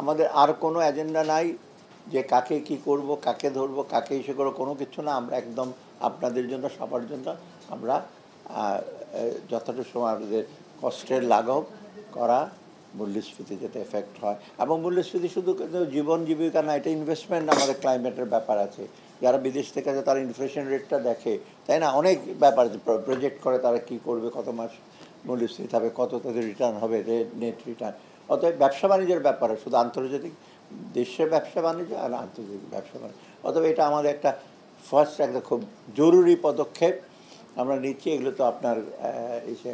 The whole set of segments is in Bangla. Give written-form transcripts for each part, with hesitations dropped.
আমাদের আর কোনো এজেন্ডা নাই যে কাকে কি করব, কাকে ধরব, কাকে ইসে করবো, কোনো কিছু না। আমরা একদম আপনাদের জন্য, সবার জন্য আমরা যতটা সময় আমাদের কষ্টের লাঘব করা, মূল্যস্ফীতি যাতে এফেক্ট হয়। এবং মূল্যস্ফীতি শুধু জীবন জীবিকা না, এটা ইনভেস্টমেন্ট, আমাদের ক্লাইমেটের ব্যাপার আছে। যারা বিদেশ থেকে আছে তারা ইনফ্লেশন রেটটা দেখে, তাই না, অনেক ব্যাপার আছে, প্রজেক্ট করে তারা কি করবে, কত মাস মূল্যস্ফীতি হবে, কত তাদের রিটার্ন হবে, নেট রিটার্ন। অতএব ব্যবসা বাণিজ্যের ব্যাপারে, শুধু আন্তর্জাতিক দেশের ব্যবসা বাণিজ্য আর আন্তর্জাতিক ব্যবসা বাণিজ্য। অতএব এটা আমাদের একটা ফার্স্ট একটা খুব জরুরি পদক্ষেপ আমরা নিচ্ছি। এগুলো তো আপনার এসে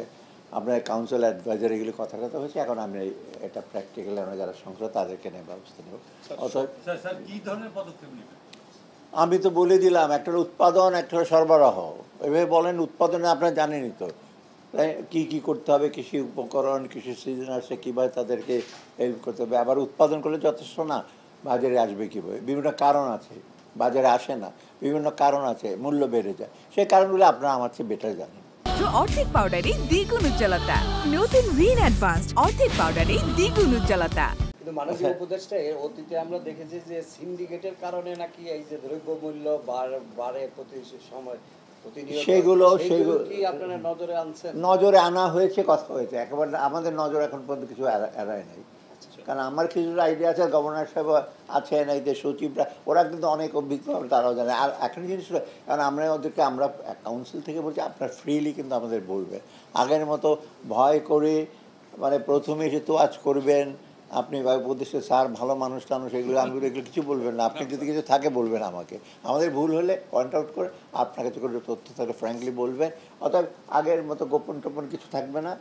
আপনার কাউন্সিল অ্যাডভাইজার এগুলো কথা হয়েছে। এখন আমি এটা প্র্যাকটিক্যালি আমরা যারা সংসদ তাদেরকে নিয়ে ব্যবস্থা নেব। অতএব কি ধরনের পদক্ষেপ নেবেন? আমি তো বলে দিলাম, একটা উৎপাদন, একটা সরবরাহ। এভাবে বলেন, উৎপাদনে আপনারা জানেনই তো কী কী করতে হবে, কৃষি উপকরণ, কৃষি সিজন আসে কীভাবে তাদেরকে হেল্প করতে হবে। আবার উৎপাদন করলে যথেষ্ট না, বাজারে আসবে কীভাবে, বিভিন্ন কারণ আছে, বাজারে আসে না, বিভিন্ন কারণ আছে, মূল্য বেড়ে যায়। সেই কারণগুলো আপনারা আমার চেয়ে বেটার জানেন। অর্ধেক পাউডারে দ্বিগুণ উজ্জ্বলতা, নতুন রিন অ্যাডভান্সড অর্ধেক পাউডারে দ্বিগুণ উজ্জ্বলতা। কিন্তু মাননীয় উপদেষ্টা, এর অতীতে আমরা দেখেছি যে সিন্ডিকেটের কারণে নাকি এই যে দ্রব্যমূল্য বাড়ে প্রতি সময়, সেগুলো কি আপনারা নজরে আনছেন? নজরে আনা হয়েছে, কথা হয়েছে, একেবারে আমাদের নজর এখন পর্যন্ত কিছু এড়ায় নাই। কারণ আমার কিছুটা আইডিয়া আছে, গভর্নর সাহেব আছেন, এই যে সচিবরা, ওরা কিন্তু অনেক অভিজ্ঞ, তারাও জানে। আর একটা জিনিস হলো, কারণ আমরা ওদেরকে, আমরা কাউন্সিল থেকে বলছি আপনার ফ্রিলি কিন্তু আমাদের বলবেন, আগের মতো ভয় করে, মানে প্রথমে এসে তো আজ করবেন আপনি উপদেষ্টা স্যার ভালো মানুষ টানুষ, এগুলো আমিগুলো এগুলো কিছু বলবেন না। আপনি যদি কিছু থাকে বলবেন আমাকে, আমাদের ভুল হলে পয়েন্ট আউট করে আপনার কাছে করে তথ্য থাকলে ফ্র্যাঙ্কলি বলবেন। অর্থাৎ আগের মতো গোপন টোপন কিছু থাকবে না।